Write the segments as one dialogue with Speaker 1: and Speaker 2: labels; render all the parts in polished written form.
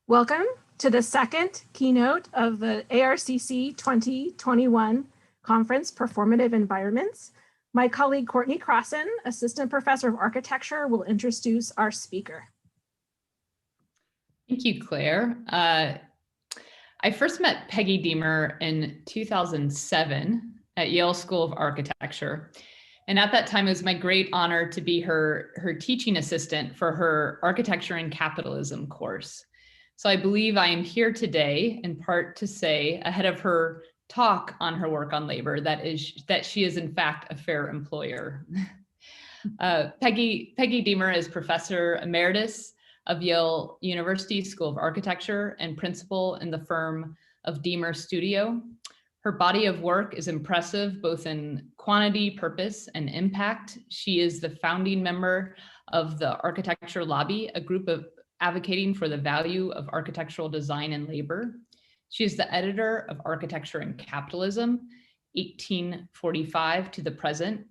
Speaker 1: Welcome to the second keynote of the ARCC 2021 conference, Performative Environments. My colleague Courtney Crossan, Assistant Professor of Architecture, will introduce our speaker.
Speaker 2: Thank you, Claire. I first met Peggy Deamer in 2007 at Yale School of Architecture. And at that time, it was my great honor to be her teaching assistant for her Architecture and Capitalism course. So I believe I am here today in part to say, ahead of her talk on her work on labor, that she is in fact a fair employer. Peggy Deamer is Professor Emeritus of Yale University School of Architecture and principal in the firm of Deamer Studio. Her body of work is impressive, both in quantity, purpose, and impact. She is the founding member of the Architecture Lobby, a group of advocating for the value of architectural design and labor. She is the editor of Architecture and Capitalism, 1845 to the present,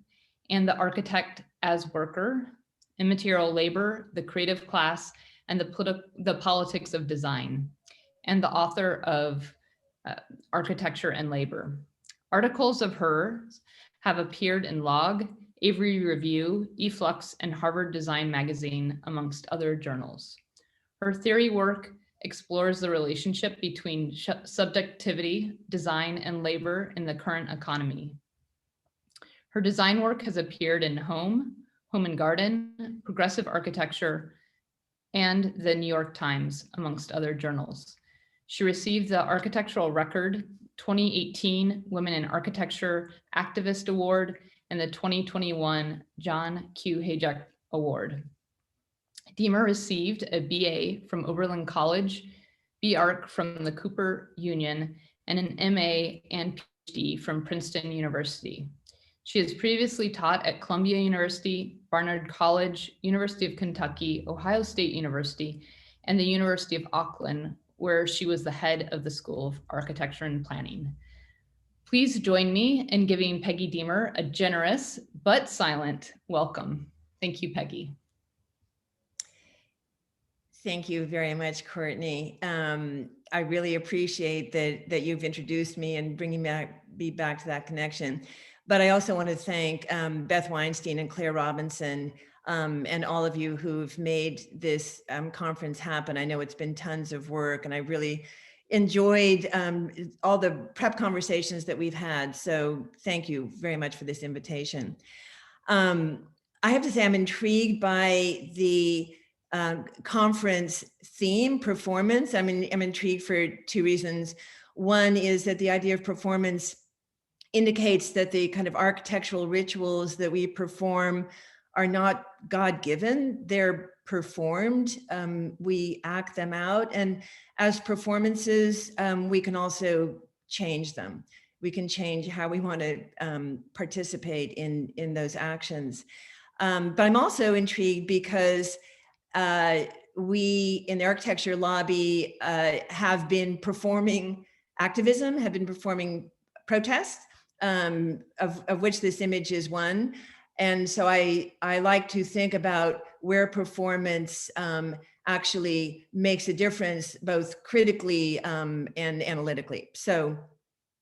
Speaker 2: and the Architect as Worker, Immaterial Labor, the Creative Class, and the Politics of Design, and the author of Architecture and Labor. Articles of hers have appeared in Log, Avery Review, eFlux, and Harvard Design Magazine, amongst other journals. Her theory work explores the relationship between subjectivity, design, and labor in the current economy. Her design work has appeared in Home and Garden, Progressive Architecture, and the New York Times, amongst other journals. She received the Architectural Record 2018 Women in Architecture Activist Award and the 2021 John Q. Hayek Award. Deamer received a BA from Oberlin College, BArch from the Cooper Union, and an MA and PhD from Princeton University. She has previously taught at Columbia University, Barnard College, University of Kentucky, Ohio State University, and the University of Auckland, where she was the head of the School of Architecture and Planning. Please join me in giving Peggy Deamer a generous but silent welcome. Thank you, Peggy.
Speaker 3: Thank you very much, Courtney. I really appreciate that you've introduced me and bringing me back to that connection. But I also want to thank Beth Weinstein and Claire Robinson and all of you who've made this conference happen. I know it's been tons of work, and I really enjoyed all the prep conversations that we've had. So thank you very much for this invitation. I have to say I'm intrigued by the conference theme, performance. I'm intrigued for two reasons. One is that the idea of performance indicates that the kind of architectural rituals that we perform are not God-given, they're performed. We act them out, and as performances, we can also change them. We can change how we want to participate in those actions. But I'm also intrigued because we in the Architecture Lobby have been performing activism, have been performing protests, of which this image is one. And so I like to think about where performance actually makes a difference, both critically and analytically. So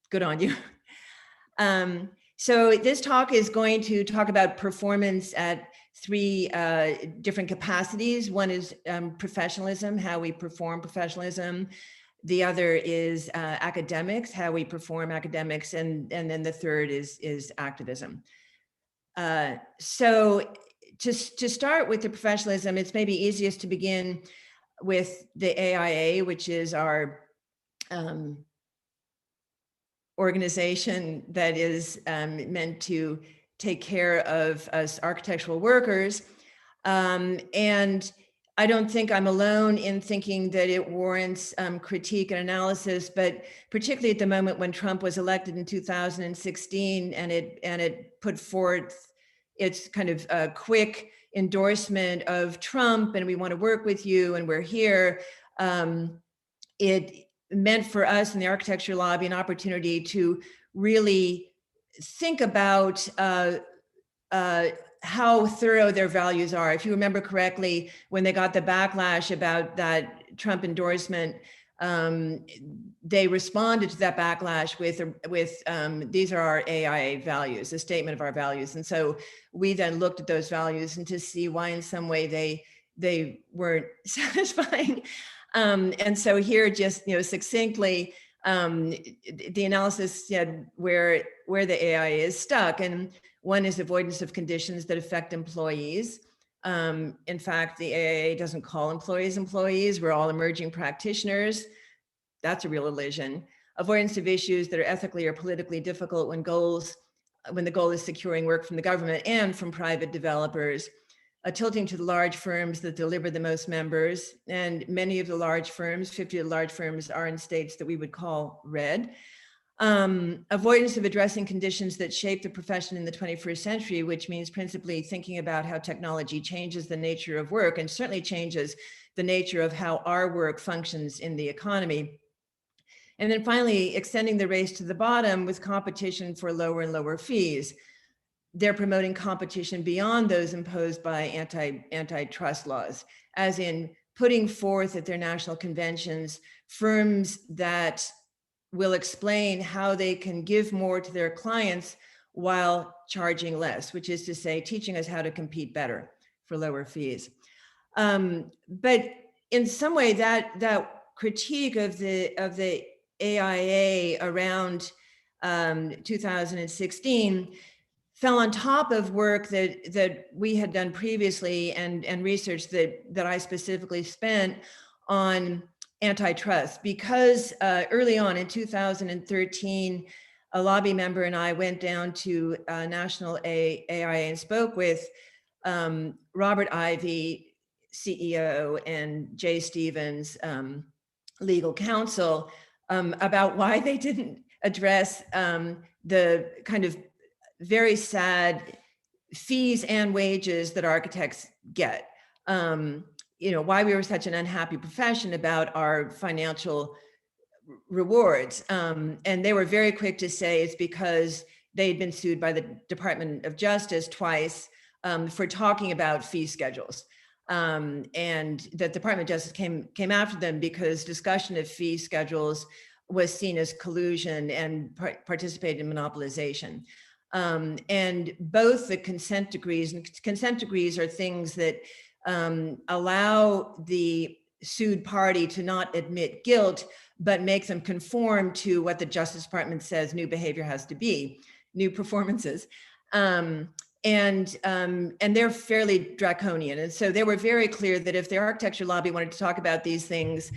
Speaker 3: good on you. So this talk is going to talk about performance at three different capacities. One is professionalism, how we perform professionalism. The other is academics, how we perform academics, and then the third is activism. So to start with the professionalism, it's maybe easiest to begin with the AIA, which is our organization that is meant to take care of us architectural workers. And I don't think I'm alone in thinking that it warrants critique and analysis, but particularly at the moment when Trump was elected in 2016 and it put forth its kind of quick endorsement of Trump and we want to work with you and we're here, it meant for us in the Architecture Lobby an opportunity to really think about how thorough their values are. If you remember correctly, when they got the backlash about that Trump endorsement, they responded to that backlash with these are our AIA values, a statement of our values. And so we then looked at those values and to see why in some way they weren't satisfying. And so here, just succinctly, the analysis said where the AIA is stuck, and one is avoidance of conditions that affect employees. In fact, the AIA doesn't call employees. We're all emerging practitioners. That's a real illusion. Avoidance of issues that are ethically or politically difficult when the goal is securing work from the government and from private developers. A tilting to the large firms that deliver the most members. And many of the large firms, 50 of the large firms, are in states that we would call red. Avoidance of addressing conditions that shape the profession in the 21st century, which means principally thinking about how technology changes the nature of work and certainly changes the nature of how our work functions in the economy. And then finally, extending the race to the bottom with competition for lower and lower fees. They're promoting competition beyond those imposed by antitrust laws, as in putting forth at their national conventions firms that will explain how they can give more to their clients while charging less, which is to say, teaching us how to compete better for lower fees. But in some way, that critique of the AIA around 2016 fell on top of work that we had done previously and research that I specifically spent on antitrust, because early on in 2013, a lobby member and I went down to National AIA and spoke with Robert Ivey, CEO, and Jay Stevens, legal counsel, about why they didn't address the kind of very sad fees and wages that architects get. Why we were such an unhappy profession about our financial rewards. And they were very quick to say it's because they'd been sued by the Department of Justice twice for talking about fee schedules. And the Department of Justice came after them because discussion of fee schedules was seen as collusion and participated in monopolization. And both the consent decrees are things that allow the sued party to not admit guilt, but make them conform to what the Justice Department says new behavior has to be, new performances. And they're fairly draconian. And so they were very clear that if the architecture lobby wanted to talk about these things,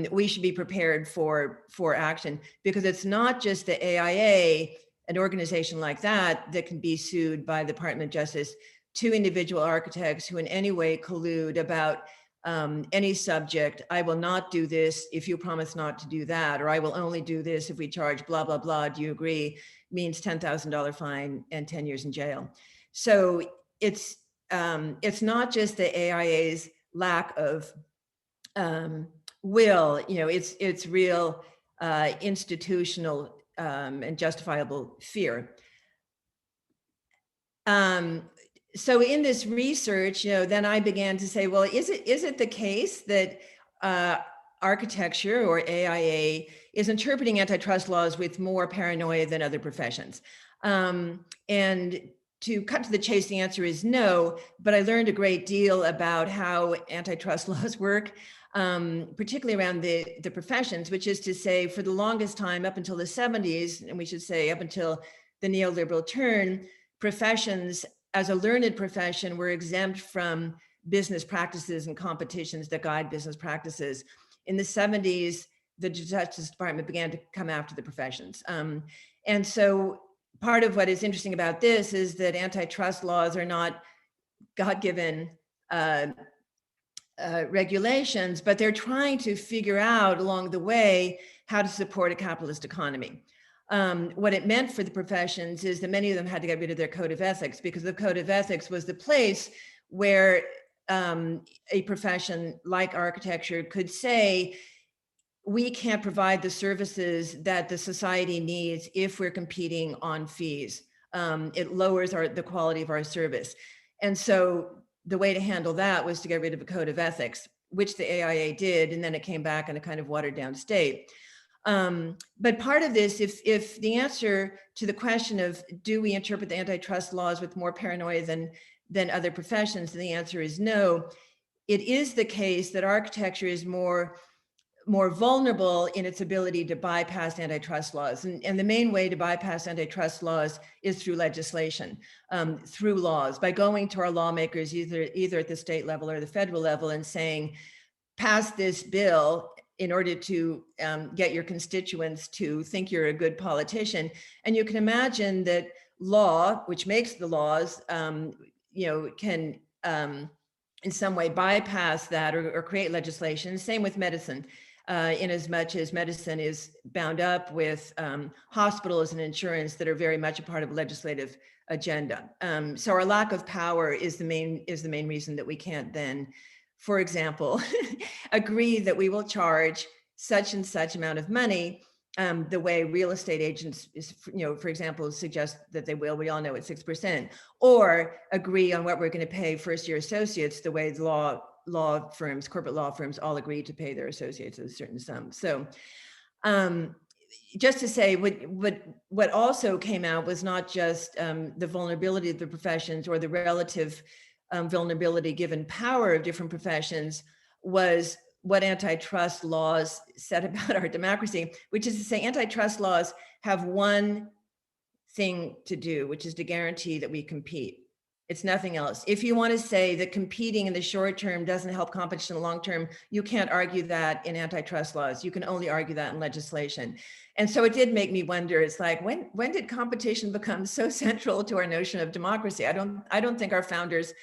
Speaker 3: we should be prepared for action, because it's not just the AIA, an organization like that can be sued by the Department of Justice, to individual architects who in any way collude about any subject. I will not do this if you promise not to do that, or I will only do this if we charge blah, blah, blah. Do you agree? Means $10,000 fine and 10 years in jail. So it's not just the AIA's lack of will, it's real institutional and justifiable fear. So in this research, then I began to say, well, is it the case that architecture or AIA is interpreting antitrust laws with more paranoia than other professions? And to cut to the chase, the answer is no, but I learned a great deal about how antitrust laws work, particularly around the professions, which is to say, for the longest time, up until the 70s, and we should say up until the neoliberal turn, professions as a learned profession were exempt from business practices and competitions that guide business practices. In the 70s, the Justice Department began to come after the professions. And so part of what is interesting about this is that antitrust laws are not God-given regulations, but they're trying to figure out along the way how to support a capitalist economy. What it meant for the professions is that many of them had to get rid of their code of ethics, because the code of ethics was the place where a profession like architecture could say, we can't provide the services that the society needs if we're competing on fees. It lowers the quality of our service. And so the way to handle that was to get rid of a code of ethics. which the AIA did, and then it came back in a kind of watered down state. But part of this, if the answer to the question of do we interpret the antitrust laws with more paranoia than other professions, then the answer is no. It is the case that architecture is more vulnerable in its ability to bypass antitrust laws. And the main way to bypass antitrust laws is through legislation, through laws, by going to our lawmakers, either at the state level or the federal level, and saying, pass this bill in order to get your constituents to think you're a good politician. And you can imagine that law, which makes the laws, can in some way bypass that or create legislation. Same with medicine. In as much as medicine is bound up with hospitals and insurance that are very much a part of a legislative agenda. So our lack of power is the main reason that we can't then, for example, agree that we will charge such and such amount of money the way real estate agents, for example, suggest that they will. We all know it's 6%, or agree on what we're going to pay first-year associates the way the law firms, corporate law firms, all agree to pay their associates a certain sum. So just to say, what also came out was not just the vulnerability of the professions or the relative vulnerability given power of different professions, was what antitrust laws said about our democracy, which is to say antitrust laws have one thing to do, which is to guarantee that we compete. It's nothing else. If you want to say that competing in the short term doesn't help competition in the long term, you can't argue that in antitrust laws. You can only argue that in legislation. And so it did make me wonder, it's like, when did competition become so central to our notion of democracy? I don't think our founders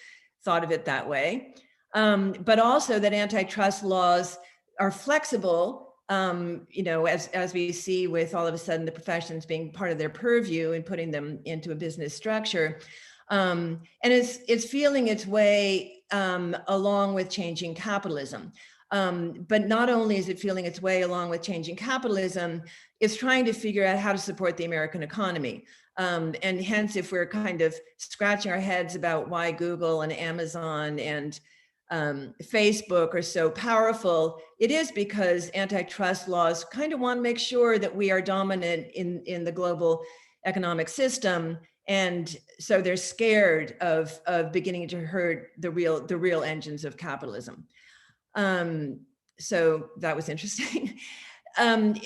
Speaker 3: thought of it that way. But also that antitrust laws are flexible, as we see with all of a sudden the professions being part of their purview and putting them into a business structure. And it's feeling its way along with changing capitalism. But not only is it feeling its way along with changing capitalism, it's trying to figure out how to support the American economy. And hence, if we're kind of scratching our heads about why Google and Amazon and Facebook are so powerful, it is because antitrust laws kind of want to make sure that we are dominant in the global economic system. And so they're scared of beginning to hurt the real engines of capitalism. So that was interesting. And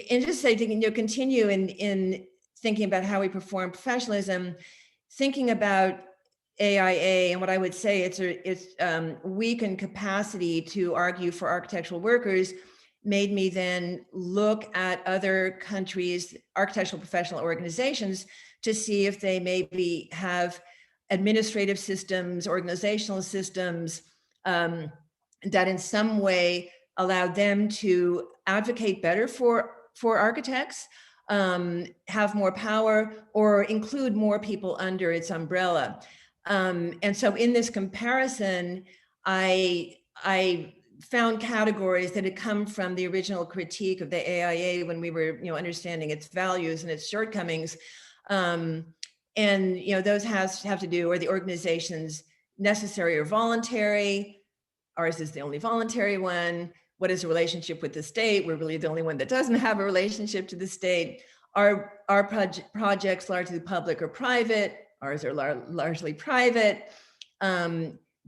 Speaker 3: just say, continue in thinking about how we perform professionalism, thinking about AIA, and what I would say it's weakened capacity to argue for architectural workers made me then look at other countries' architectural professional organizations to see if they maybe have administrative systems, organizational systems that in some way allow them to advocate better for architects, have more power, or include more people under its umbrella. And so in this comparison, I found categories that had come from the original critique of the AIA when we were, understanding its values and its shortcomings. And those have to do, are the organizations necessary or voluntary? Ours is the only voluntary one. What is the relationship with the state? We're really the only one that doesn't have a relationship to the state. Are our projects largely public or private? Ours are largely private.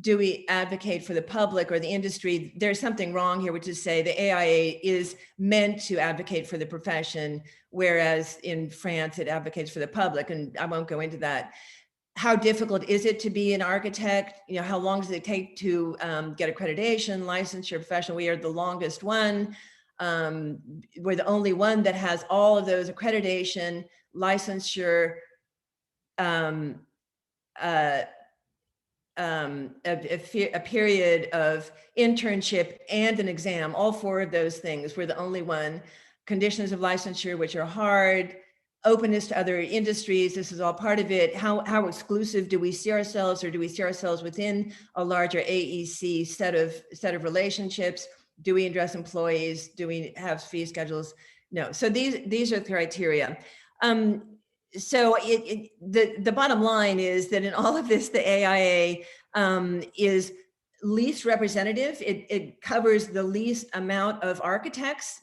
Speaker 3: Do we advocate for the public or the industry? There's something wrong here, which is say the AIA is meant to advocate for the profession, whereas in France it advocates for the public, and I won't go into that. How difficult is it to be an architect? How long does it take to get accreditation, licensure, professional? We are the longest one. We're the only one that has all of those accreditation, licensure, a period of internship and an exam, all four of those things. We're the only one. Conditions of licensure, which are hard, openness to other industries, this is all part of it. How exclusive do we see ourselves, or do we see ourselves within a larger AEC set of relationships? Do we address employees? Do we have fee schedules? No. So these are the criteria. So the bottom line is that in all of this, the AIA is least representative. It covers the least amount of architects.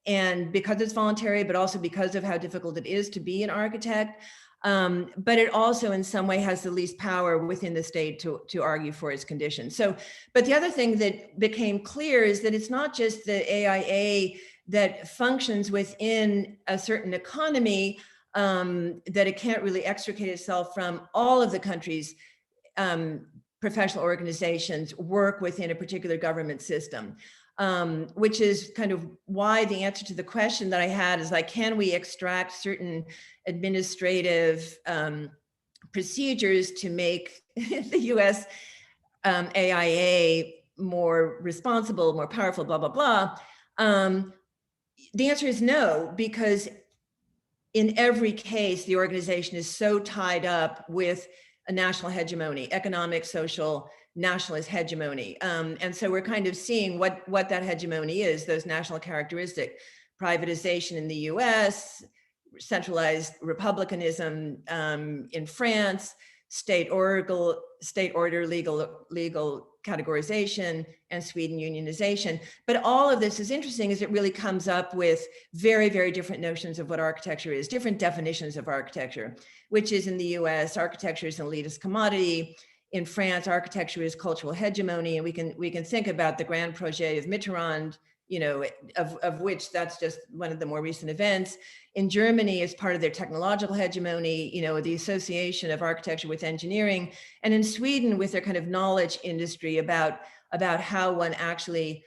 Speaker 3: And because it's voluntary, but also because of how difficult it is to be an architect. But it also in some way has the least power within the state to argue for its conditions. So, but the other thing that became clear is that it's not just the AIA that functions within a certain economy, that it can't really extricate itself from. All of the countries' professional organizations work within a particular government system. Which is kind of why the answer to the question that I had is like, can we extract certain administrative procedures to make the US AIA more responsible, more powerful, blah, blah, blah. The answer is no, because in every case, the organization is so tied up with a national hegemony, economic, social, nationalist hegemony. And so we're kind of seeing what that hegemony is, those national characteristics: privatization in the US, centralized republicanism in France, state order, legal categorization, and Sweden unionization. But all of this is interesting, as it really comes up with very, very different notions of what architecture is, different definitions of architecture, which is in the US, architecture is an elitist commodity. In France, architecture is cultural hegemony, and we can think about the grand projet of Mitterrand, you know, of which that's just one of the more recent events. In Germany, as part of their technological hegemony, you know, the association of architecture with engineering, and in Sweden with their kind of knowledge industry about how one actually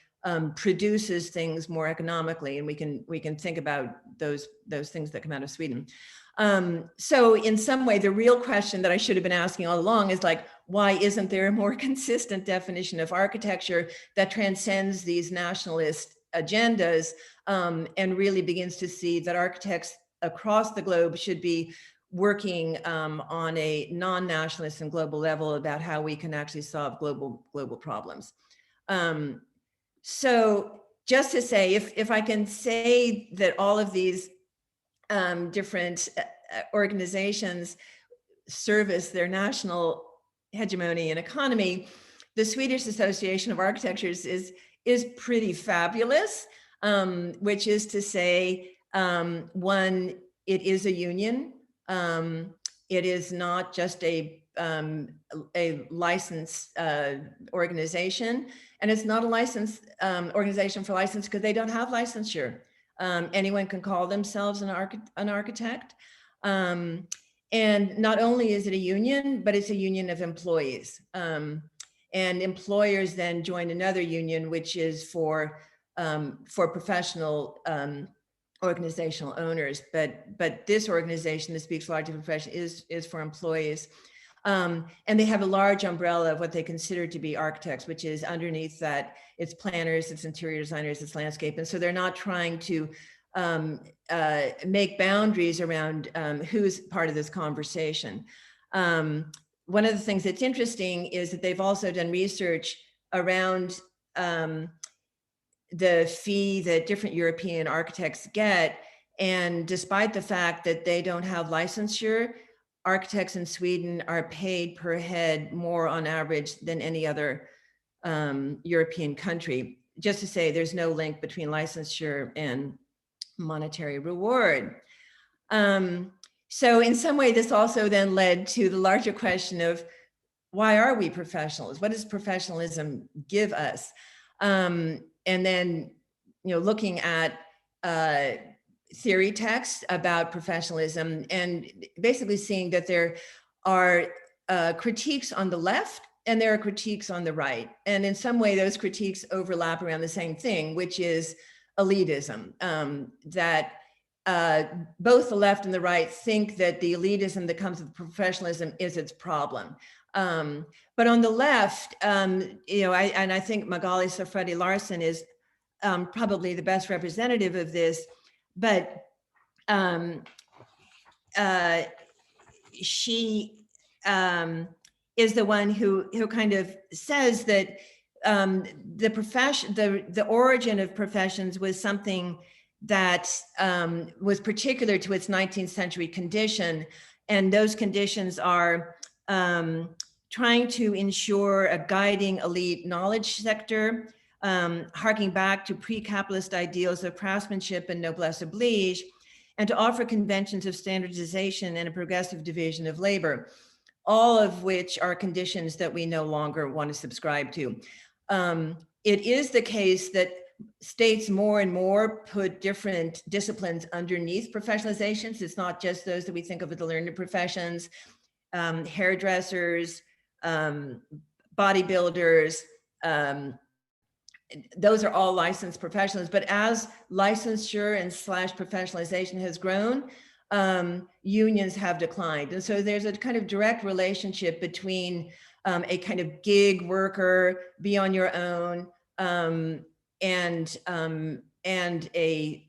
Speaker 3: produces things more economically, and we can think about those things that come out of Sweden. So in some way, the real question that I should have been asking all along is like, why isn't there a more consistent definition of architecture that transcends these nationalist agendas and really begins to see that architects across the globe should be working on a non-nationalist and global level about how we can actually solve global problems. So just to say, if I can say that all of these different organizations service their national hegemony and economy, the Swedish Association of Architectures is pretty fabulous, which is to say, one, it is a union. It is not just a licensed organization, and it's not a licensed organization for license because they don't have licensure. Anyone can call themselves an architect. And not only is it a union, but it's a union of employees. And employers then join another union, which is for professional organizational owners. But this organization that speaks largely for profession is for employees. And they have a large umbrella of what they consider to be architects, which is underneath that, it's planners, it's interior designers, it's landscape. And so they're not trying to make boundaries around who's part of this conversation. One of the things that's interesting is that they've also done research around the fee that different European architects get. And despite the fact that they don't have licensure, architects in Sweden are paid per head more on average than any other European country. Just to say, there's no link between licensure and monetary reward. So in some way, this also then led to the larger question of, why are we professionals? What does professionalism give us? And then, you know, looking at theory texts about professionalism and basically seeing that there are critiques on the left and there are critiques on the right. And in some way, those critiques overlap around the same thing, which is elitism, that both the left and the right think that the elitism that comes with professionalism is its problem. But on the left, you know, I think Magali Safredi Larsson is probably the best representative of this, but she is the one who kind of says that the origin of professions was something that was particular to its 19th century condition. And those conditions are trying to ensure a guiding elite knowledge sector, harking back to pre-capitalist ideals of craftsmanship and noblesse oblige, and to offer conventions of standardization and a progressive division of labor, all of which are conditions that we no longer want to subscribe to. It is the case that states more and more put different disciplines underneath professionalizations. It's not just those that we think of as the learned professions, hairdressers, bodybuilders, those are all licensed professionals. But as licensure and / professionalization has grown, unions have declined. And so there's a kind of direct relationship between a kind of gig worker, be on your own, and a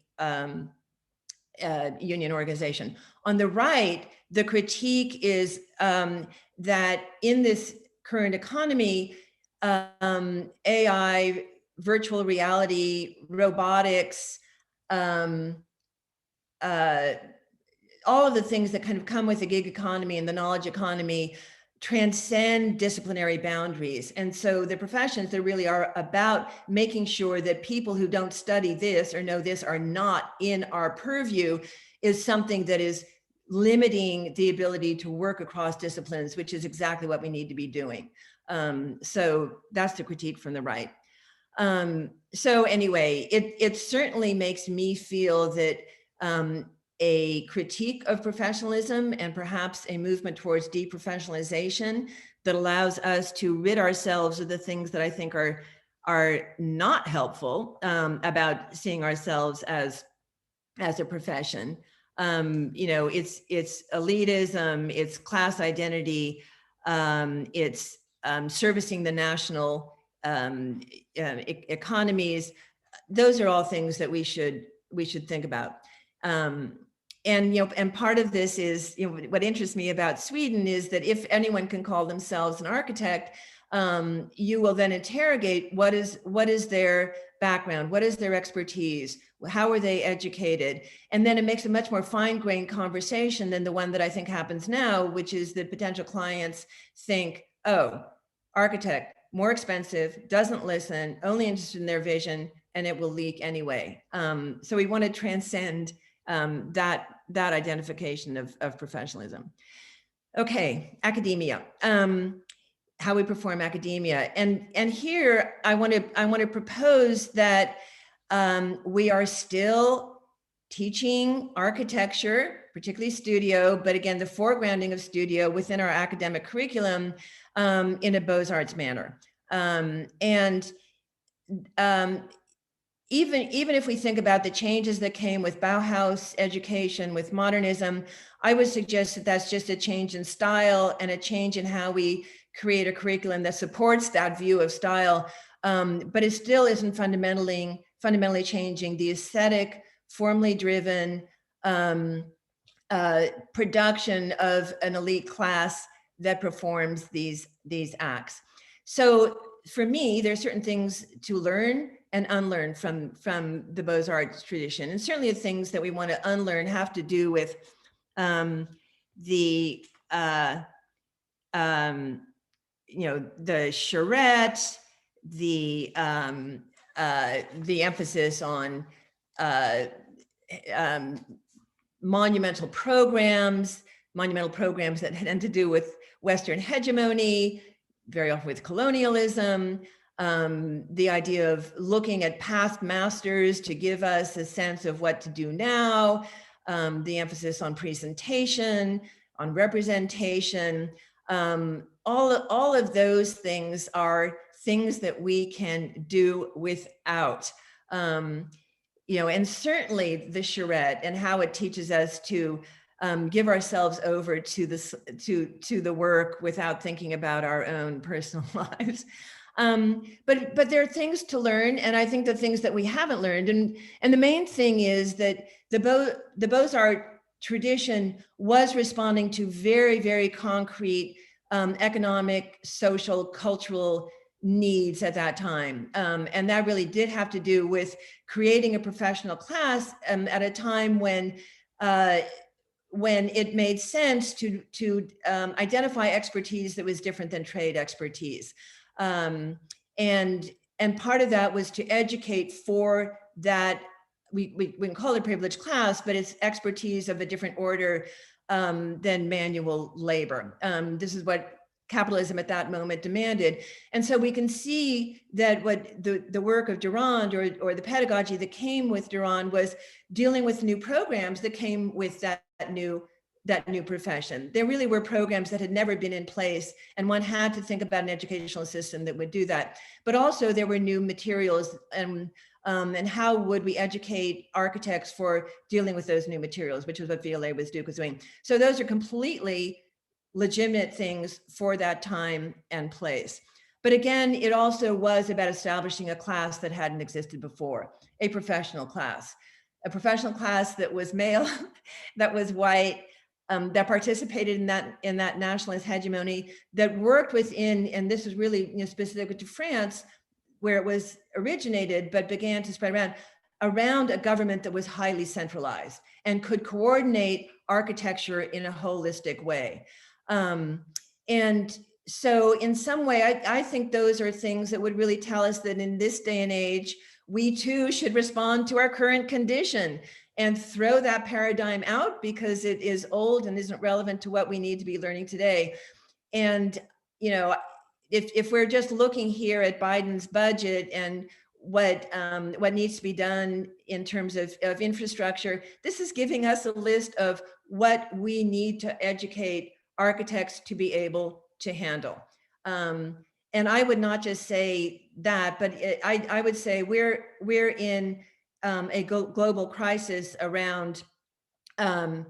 Speaker 3: union organization. On the right, the critique is that in this current economy, AI, virtual reality, robotics, all of the things that kind of come with the gig economy and the knowledge economy transcend disciplinary boundaries. And so the professions that really are about making sure that people who don't study this or know this are not in our purview is something that is limiting the ability to work across disciplines, which is exactly what we need to be doing. So that's the critique from the right. So anyway, it certainly makes me feel that a critique of professionalism and perhaps a movement towards deprofessionalization that allows us to rid ourselves of the things that I think are not helpful about seeing ourselves as a profession. You know, it's elitism, it's class identity, it's servicing the national economies. Those are all things that we should think about. And, you know, and part of this is, you know, what interests me about Sweden is that if anyone can call themselves an architect, you will then interrogate what is their background, what is their expertise, how are they educated? And then it makes a much more fine-grained conversation than the one that I think happens now, which is that potential clients think, oh, architect, more expensive, doesn't listen, only interested in their vision, and it will leak anyway. So we want to transcend that identification of professionalism. Okay, academia, how we perform academia, and here I want to propose that we are still teaching architecture, particularly studio, but again the foregrounding of studio within our academic curriculum in a Beaux-Arts manner, even if we think about the changes that came with Bauhaus education, with modernism, I would suggest that that's just a change in style and a change in how we create a curriculum that supports that view of style, but it still isn't fundamentally changing the aesthetic, formally driven production of an elite class that performs these acts. So for me, there's certain things to learn and unlearn from the Beaux-Arts tradition. And certainly the things that we want to unlearn have to do with the charrette, the emphasis on monumental programs that had to do with Western hegemony, very often with colonialism, the idea of looking at past masters to give us a sense of what to do now, the emphasis on presentation, on representation, all of those things are things that we can do without. And certainly the charrette and how it teaches us to give ourselves over to the work without thinking about our own personal lives. But there are things to learn, and I think the things that we haven't learned, and the main thing is that the Beaux-Arts tradition was responding to very, very concrete economic, social, cultural needs at that time. And that really did have to do with creating a professional class at a time when when it made sense to identify expertise that was different than trade expertise. And part of that was to educate for that, we can call it privileged class, but it's expertise of a different order than manual labor. This is what capitalism at that moment demanded. And so we can see that what the work of Durand or the pedagogy that came with Durand was dealing with new programs that came with that new profession. There really were programs that had never been in place, and one had to think about an educational system that would do that. But also there were new materials, and how would we educate architects for dealing with those new materials, which is what VLA was doing. So those are completely legitimate things for that time and place. But again, it also was about establishing a class that hadn't existed before, a professional class that was male, that was white, that participated in that nationalist hegemony, that worked within, and this is really specific to France, where it was originated, but began to spread around a government that was highly centralized and could coordinate architecture in a holistic way. And so in some way, I think those are things that would really tell us that in this day and age, we too should respond to our current condition and throw that paradigm out because it is old and isn't relevant to what we need to be learning today. And, if we're just looking here at Biden's budget and what needs to be done in terms of infrastructure, this is giving us a list of what we need to educate architects to be able to handle. And I would not just say that, but I would say we're in a global crisis around certainly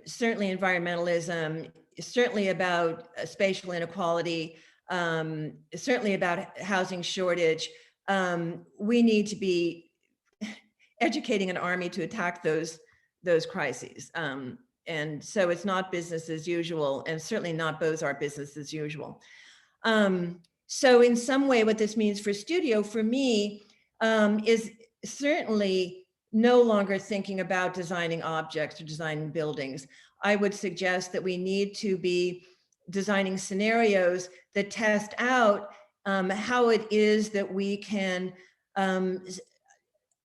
Speaker 3: environmentalism, certainly about spatial inequality, certainly about housing shortage. We need to be educating an army to attack those crises. And so it's not business as usual, and certainly not both are business as usual. So in some way, what this means for studio, for me, is certainly no longer thinking about designing objects or designing buildings. I would suggest that we need to be designing scenarios that test out how it is that we can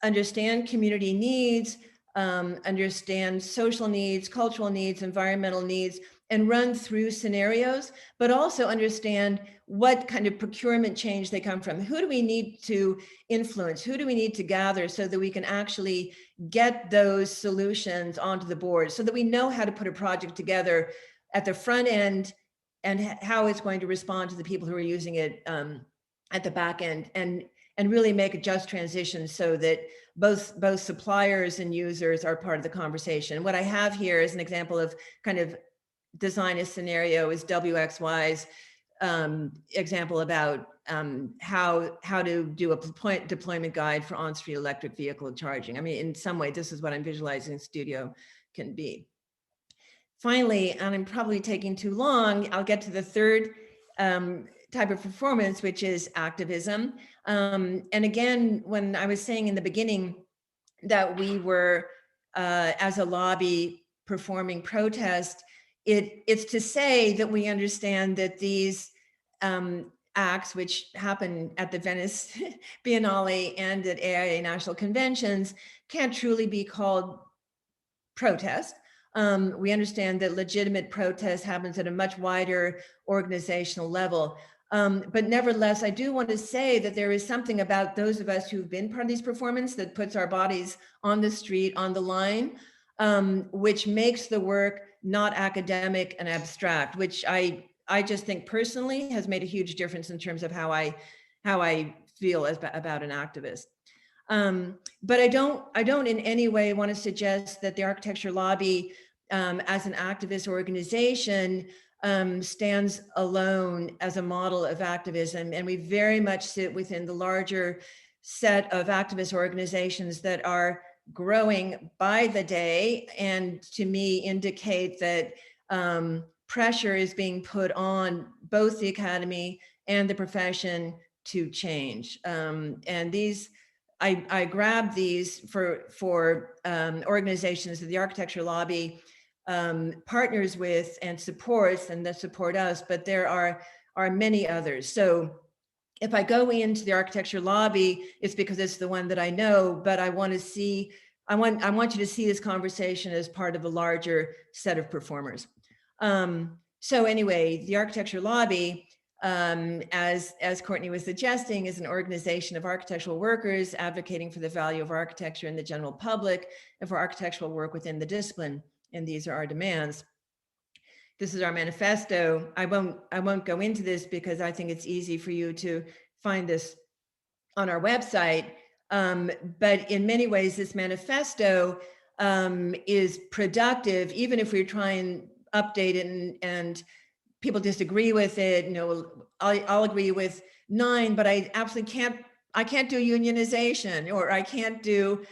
Speaker 3: understand community needs, understand social needs, cultural needs, environmental needs, and run through scenarios, but also understand what kind of procurement change they come from. Who do we need to influence? Who do we need to gather so that we can actually get those solutions onto the board so that we know how to put a project together at the front end and how it's going to respond to the people who are using it at the back end, and really make a just transition so that both suppliers and users are part of the conversation. What I have here is an example of kind of design a scenario is WXY's example about how to do a deployment guide for on-street electric vehicle charging. I mean, in some way, this is what I'm visualizing studio can be. Finally, and I'm probably taking too long, I'll get to the third type of performance, which is activism. And again, when I was saying in the beginning that we were, as a lobby, performing protest, it's to say that we understand that these acts, which happen at the Venice Biennale and at AIA national conventions, can't truly be called protest. We understand that legitimate protest happens at a much wider organizational level. But nevertheless, I do want to say that there is something about those of us who've been part of these performances that puts our bodies on the street, on the line, which makes the work not academic and abstract, which I just think personally has made a huge difference in terms of how I feel about an activist. But I don't in any way want to suggest that the Architecture Lobby as an activist organization stands alone as a model of activism. And we very much sit within the larger set of activist organizations that are growing by the day, and to me indicate that pressure is being put on both the academy and the profession to change. And these I grabbed these for organizations that the architecture lobby partners with and supports, and that support us, but there are many others. So if I go into the architecture lobby, it's because it's the one that I know, but I want you to see this conversation as part of a larger set of performers. So anyway, the architecture lobby, as Courtney was suggesting, is an organization of architectural workers advocating for the value of architecture in the general public and for architectural work within the discipline. And these are our demands. This is our manifesto. I won't go into this because I think it's easy for you to find this on our website. But in many ways, this manifesto is productive, even if we try and update it and people disagree with it. You know, I'll agree with 9, but I absolutely can't do unionization, or I can't do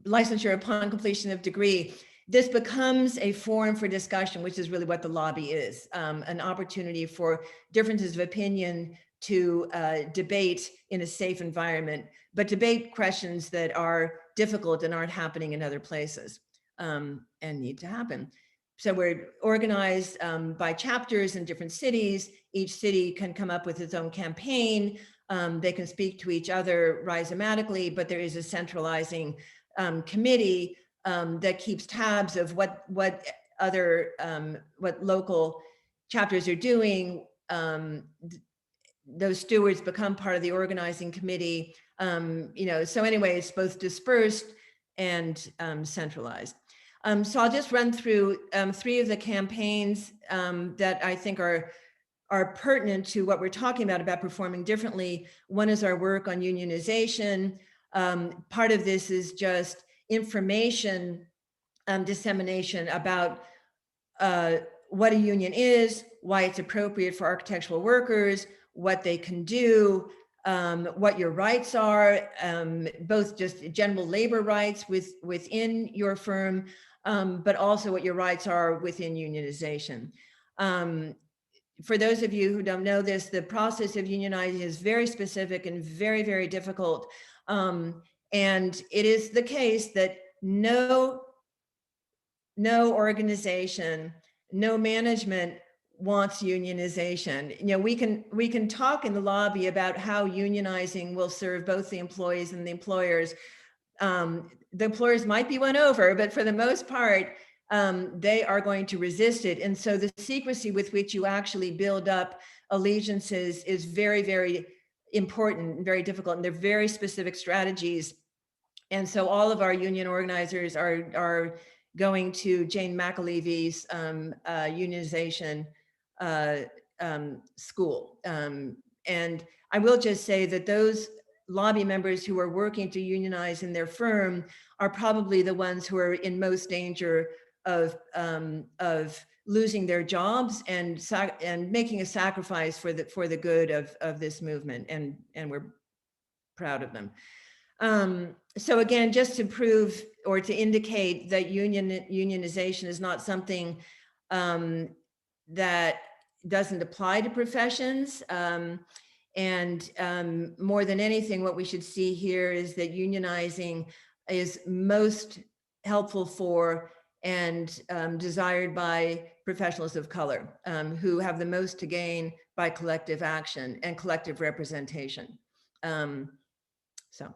Speaker 3: licensure upon completion of degree. This becomes a forum for discussion, which is really what the lobby is, an opportunity for differences of opinion to debate in a safe environment, but debate questions that are difficult and aren't happening in other places and need to happen. So we're organized by chapters in different cities. Each city can come up with its own campaign. They can speak to each other rhizomatically, but there is a centralizing committee that keeps tabs of what local chapters are doing. Those stewards become part of the organizing committee. You know, so anyway, it's both dispersed and centralized. So I'll just run through 3 of the campaigns that I think are pertinent to what we're talking about performing differently. One is our work on unionization. Part of this is just information dissemination about what a union is, why it's appropriate for architectural workers, what they can do, what your rights are, both just general labor rights within your firm, but also what your rights are within unionization. For those of you who don't know this, the process of unionizing is very specific and very, very difficult. And it is the case that no organization, no management wants unionization. You know, we can talk in the lobby about how unionizing will serve both the employees and the employers. The employers might be won over, but for the most part, they are going to resist it. And so the secrecy with which you actually build up allegiances is very, very important and very difficult. And they're very specific strategies. And so all of our union organizers are going to Jane McAlevy's unionization school. And I will just say that those lobby members who are working to unionize in their firm are probably the ones who are in most danger of losing their jobs and making a sacrifice for the good of this movement, and we're proud of them. So again, just to prove or to indicate that unionization is not something that doesn't apply to professions. And more than anything, what we should see here is that unionizing is most helpful for and desired by professionals of color who have the most to gain by collective action and collective representation. So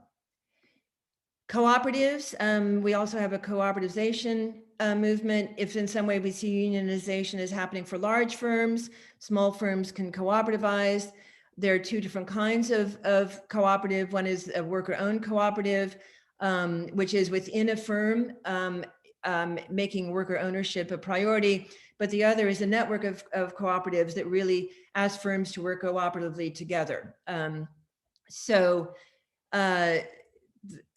Speaker 3: cooperatives, we also have a cooperativization movement. If in some way we see unionization is happening for large firms, small firms can cooperativize. There are 2 different kinds of cooperative. One is a worker-owned cooperative, which is within a firm, making worker ownership a priority. But the other is a network of cooperatives that really ask firms to work cooperatively together.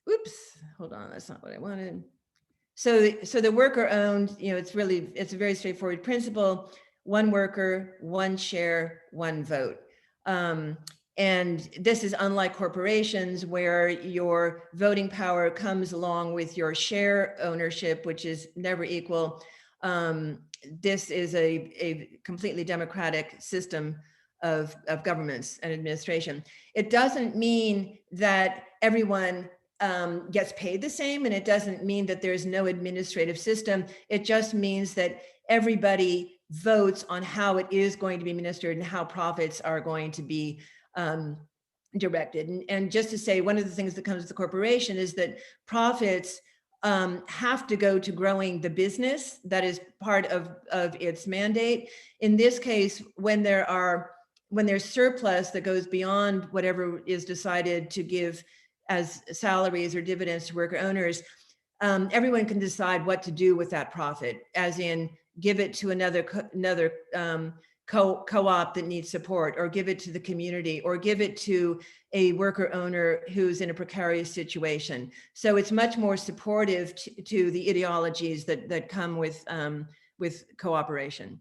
Speaker 3: Oops, hold on, that's not what I wanted. So the worker owned, you know, it's a very straightforward principle: 1 worker, 1 share, 1 vote. And this is unlike corporations where your voting power comes along with your share ownership, which is never equal. This is a completely democratic system governments and administration. It doesn't mean that everyone gets paid the same, and it doesn't mean that there's no administrative system. It just means that everybody votes on how it is going to be administered and how profits are going to be directed. And just to say, one of the things that comes with the corporation is that profits have to go to growing the business. That is part of its mandate. In this case, when there's surplus that goes beyond whatever is decided to give as salaries or dividends to worker owners, everyone can decide what to do with that profit, as in give it to another co-op that needs support, or give it to the community, or give it to a worker owner who's in a precarious situation. So it's much more supportive to the ideologies that come with cooperation.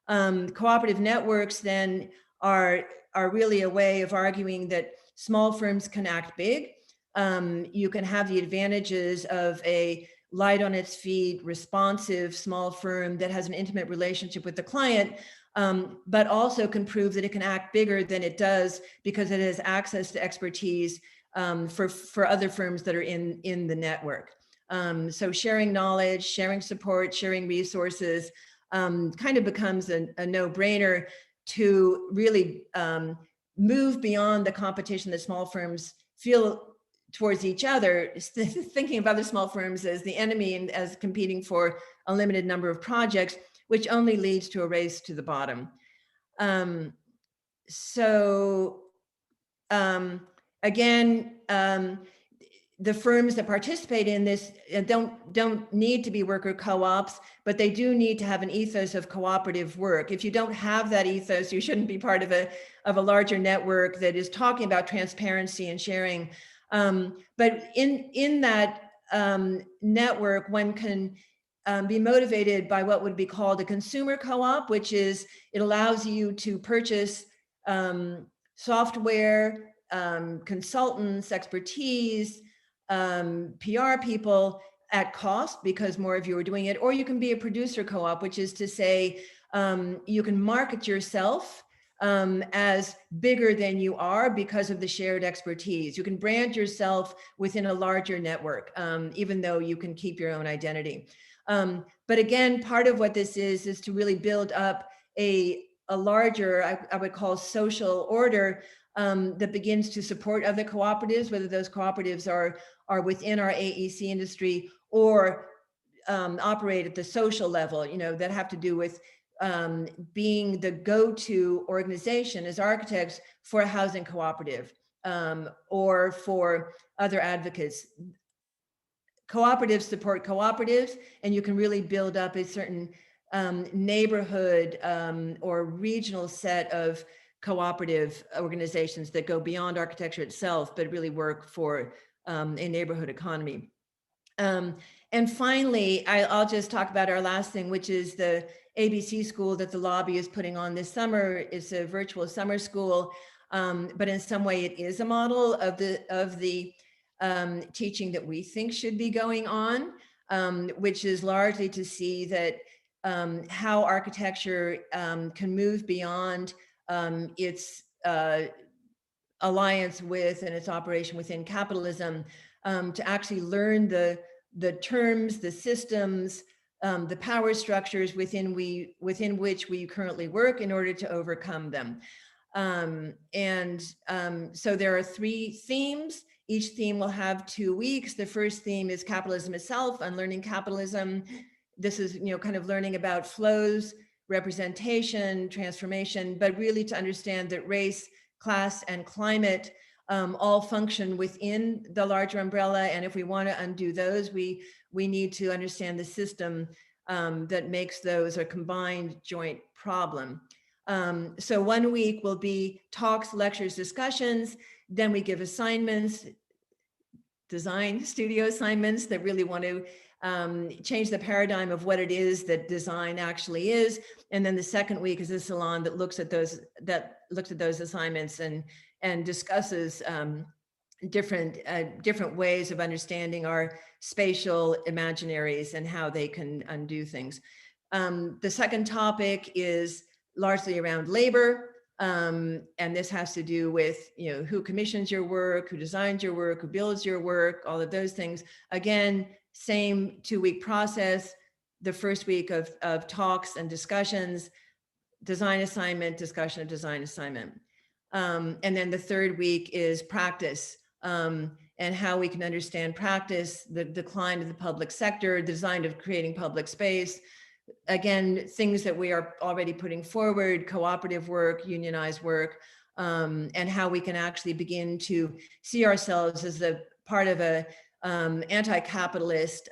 Speaker 3: Cooperative networks then are really a way of arguing that small firms can act big. You can have the advantages of a light on its feet, responsive small firm that has an intimate relationship with the client, but also can prove that it can act bigger than it does because it has access to expertise for other firms that are in the network. So sharing knowledge, sharing support, sharing resources kind of becomes a no-brainer to really move beyond the competition that small firms feel towards each other, thinking of other small firms as the enemy and as competing for a limited number of projects, which only leads to a race to the bottom. Again, the firms that participate in this don't need to be worker co-ops, but they do need to have an ethos of cooperative work. If you don't have that ethos, you shouldn't be part of a larger network that is talking about transparency and sharing. But in that network, one can be motivated by what would be called a consumer co-op, which is it allows you to purchase software, consultants, expertise, PR people at cost because more of you are doing it, or you can be a producer co-op, which is to say you can market yourself as bigger than you are because of the shared expertise. You can brand yourself within a larger network, even though you can keep your own identity. But again, part of what this is to really build up a larger, I would call social order that begins to support other cooperatives, whether those cooperatives are within our AEC industry or operate at the social level, that have to do with being the go-to organization as architects for a housing cooperative or for other advocates. Cooperatives support cooperatives, and you can really build up a certain neighborhood or regional set of cooperative organizations that go beyond architecture itself, but really work for a neighborhood economy. And finally, I'll just talk about our last thing, which is the ARCC School that the lobby is putting on this summer. It's a virtual summer school, but in some way it is a model of the teaching that we think should be going on, which is largely to see that how architecture can move beyond its alliance with and its operation within capitalism, to actually learn the terms, the systems, the power structures within which we currently work in order to overcome them. So there are 3 themes. Each theme will have 2 weeks. The first theme is capitalism itself, unlearning capitalism. This is, kind of learning about flows, representation, transformation, but really to understand that race, class, and climate all function within the larger umbrella. And if we want to undo those, we need to understand the system that makes those a combined joint problem. So 1 week will be talks, lectures, discussions. Then we give assignments, design studio assignments that really want to change the paradigm of what it is that design actually is. And then the second week is a salon that looks at those assignments and discusses different ways of understanding our spatial imaginaries and how they can undo things. The second topic is largely around labor. And this has to do with, who commissions your work, who designs your work, who builds your work, all of those things. Again, same 2-week process. The first week of talks and discussions, design assignment, discussion of design assignment. And then the third week is practice, and how we can understand practice, the decline of the public sector, design of creating public space. Again, things that we are already putting forward, cooperative work, unionized work, and how we can actually begin to see ourselves as a part of a anti-capitalist,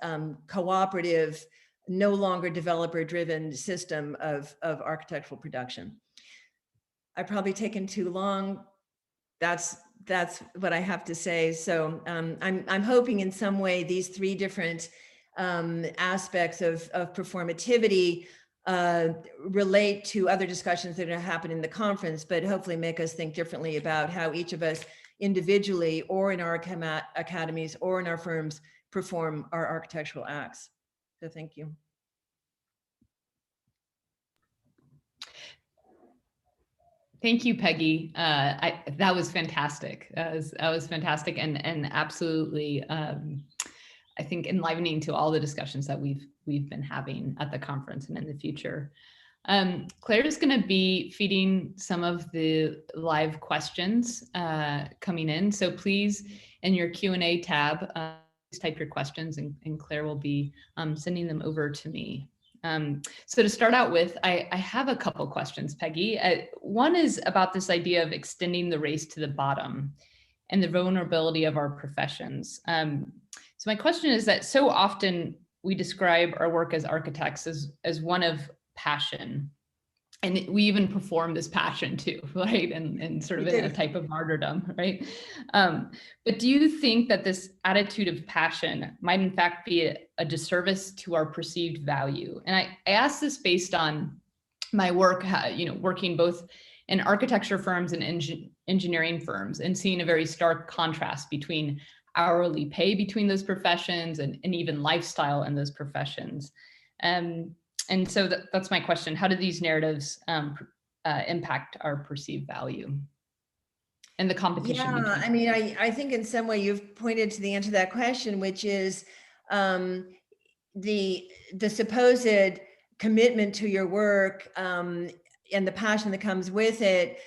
Speaker 3: cooperative, no longer developer-driven system of architectural production. I've probably taken too long. That's what I have to say. So I'm hoping in some way these 3 different aspects of performativity relate to other discussions that are going to happen in the conference, but hopefully make us think differently about how each of us individually or in our academies or in our firms perform our architectural acts. So thank you.
Speaker 2: Thank you, Peggy. That was fantastic. That was fantastic, and absolutely, I think, enlivening to all the discussions that we've been having at the conference and in the future. Claire is going to be feeding some of the live questions coming in. So please, in your Q&A tab, please type your questions, and Claire will be sending them over to me. So to start out with, I have a couple questions, Peggy. One is about this idea of extending the race to the bottom and the vulnerability of our professions. So my question is that so often we describe our work as architects as one of passion. And we even perform this passion too, right? And sort of in a type of martyrdom, right? But do you think that this attitude of passion might in fact be a disservice to our perceived value? And I ask this based on my work, working both in architecture firms and engineering firms, and seeing a very stark contrast between hourly pay between those professions and even lifestyle in those professions. And so that's my question. How do these narratives impact our perceived value and the competition?
Speaker 3: Yeah, I mean, I think in some way you've pointed to the answer to that question, which is the supposed commitment to your work and the passion that comes with it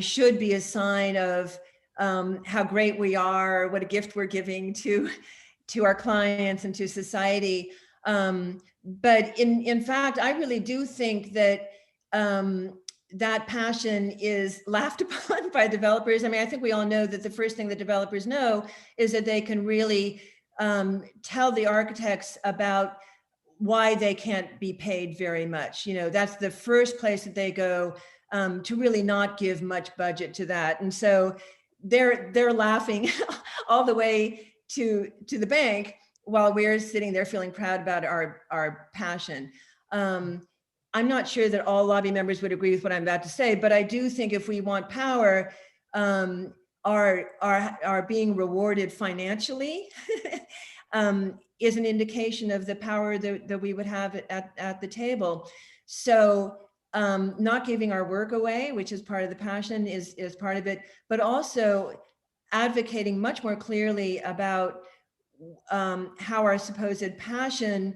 Speaker 3: should be a sign of how great we are, what a gift we're giving to our clients and to society. But in fact, I really do think that that passion is laughed upon by developers. I mean, I think we all know that the first thing that developers know is that they can really tell the architects about why they can't be paid very much. That's the first place that they go to really not give much budget to that. And so they're laughing all the way to the bank, while we're sitting there feeling proud about our passion. I'm not sure that all lobby members would agree with what I'm about to say, but I do think if we want power, our being rewarded financially is an indication of the power that we would have at the table. So not giving our work away, which is part of the passion, is part of it, but also advocating much more clearly about how our supposed passion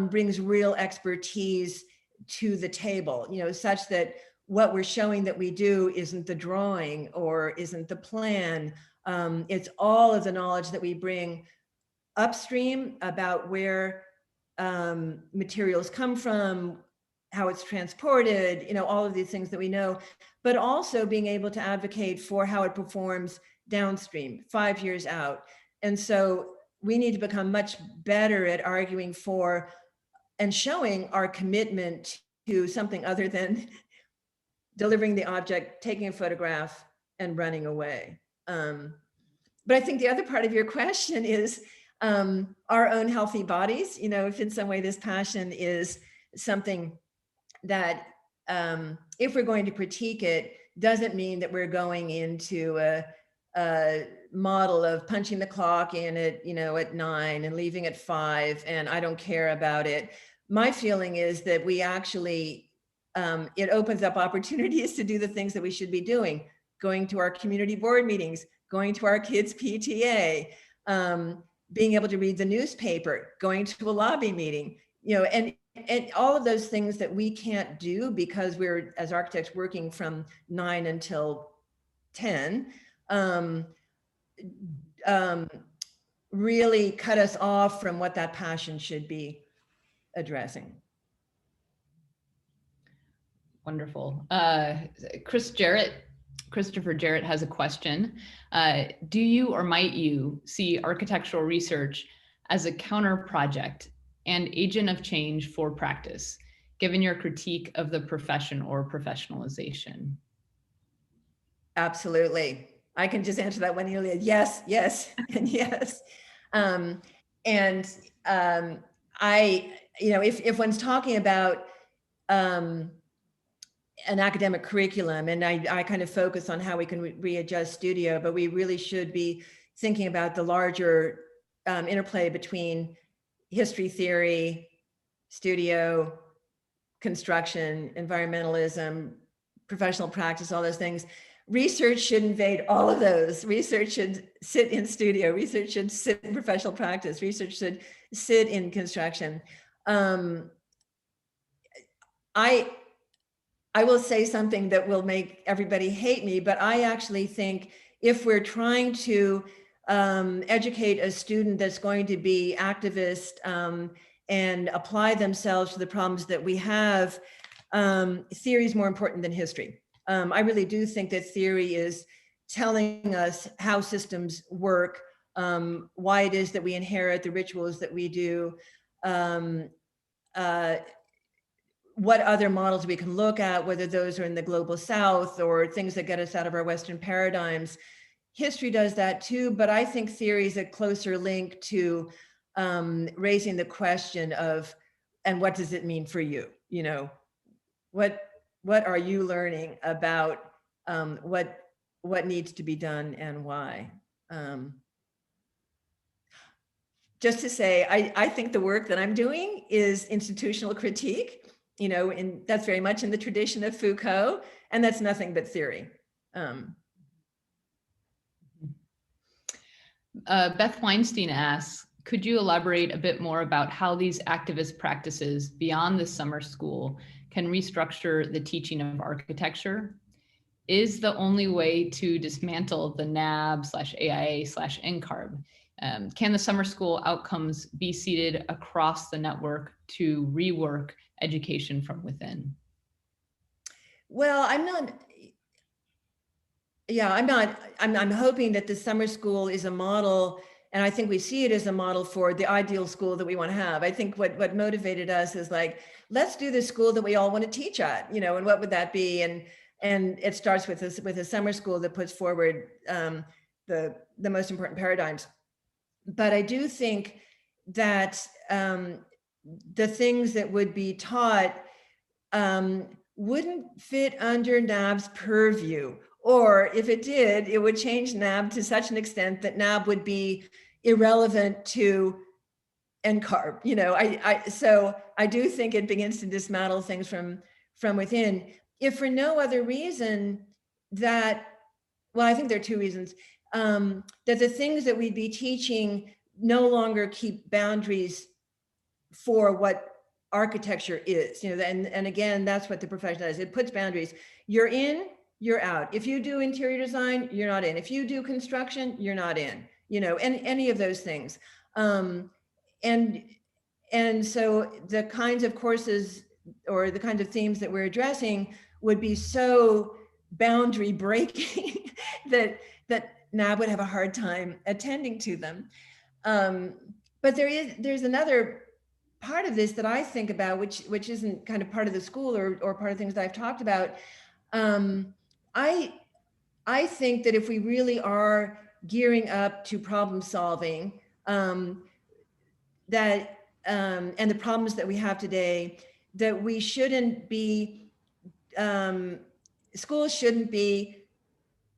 Speaker 3: brings real expertise to the table, such that what we're showing that we do isn't the drawing or isn't the plan. It's all of the knowledge that we bring upstream about where materials come from, how it's transported, all of these things that we know, but also being able to advocate for how it performs downstream, 5 years out. And so we need to become much better at arguing for and showing our commitment to something other than delivering the object, taking a photograph, and running away. But I think the other part of your question is our own healthy bodies. If in some way this passion is something that, if we're going to critique it, doesn't mean that we're going into a model of punching the clock in at 9 and leaving at 5, and I don't care about it. My feeling is that we actually It opens up opportunities to do the things that we should be doing, going to our community board meetings, going to our kids' PTA, being able to read the newspaper, going to a lobby meeting, and all of those things that we can't do because we're, as architects, working from 9 until 10, really cut us off from what that passion should be addressing.
Speaker 2: Wonderful. Christopher Jarrett has a question. Do you or might you see architectural research as a counter project and agent of change for practice, given your critique of the profession or professionalization?
Speaker 3: Absolutely. I can just answer that one earlier. Yes, yes, and yes. If one's talking about an academic curriculum, and I kind of focus on how we can readjust studio, but we really should be thinking about the larger interplay between history theory, studio, construction, environmentalism, professional practice, all those things. Research should invade all of those. Research should sit in studio. Research should sit in professional practice. Research should sit in construction. I will say something that will make everybody hate me, but I actually think if we're trying to educate a student that's going to be activist and apply themselves to the problems that we have, theory is more important than history. I really do think that theory is telling us how systems work, why it is that we inherit the rituals that we do, what other models we can look at, whether those are in the global South or things that get us out of our Western paradigms. History does that too, but I think theory is a closer link to raising the question of, and what does it mean for you? What are you learning about what needs to be done and why? Just to say, I think the work that I'm doing is institutional critique, and that's very much in the tradition of Foucault, and that's nothing but theory.
Speaker 2: Beth Weinstein asks, could you elaborate a bit more about how these activist practices beyond the summer school can restructure the teaching of architecture? Is the only way to dismantle the NAB/AIA/NCARB? Can the summer school outcomes be seeded across the network to rework education from within?
Speaker 3: Well, I'm hoping that the summer school is a model, and I think we see it as a model for the ideal school that we want to have. I think what motivated us is like, let's do the school that we all want to teach at, and what would that be? And it starts with a summer school that puts forward the most important paradigms. But I do think that the things that would be taught wouldn't fit under NAB's purview. Or if it did, it would change NAB to such an extent that NAB would be irrelevant to NCARB. So I do think it begins to dismantle things from within. If for no other reason I think there are two reasons, that the things that we'd be teaching no longer keep boundaries for what architecture is, and again, that's what the profession does. It puts boundaries. You're in, you're out. If you do interior design, you're not in. If you do construction, you're not in, and any of those things. And so the kinds of courses or the kinds of themes that we're addressing would be so boundary breaking that NAB would have a hard time attending to them. But there's another part of this that I think about, which isn't kind of part of the school or part of things that I've talked about. I think that if we really are gearing up to problem solving, and the problems that we have today, that we shouldn't be, schools shouldn't be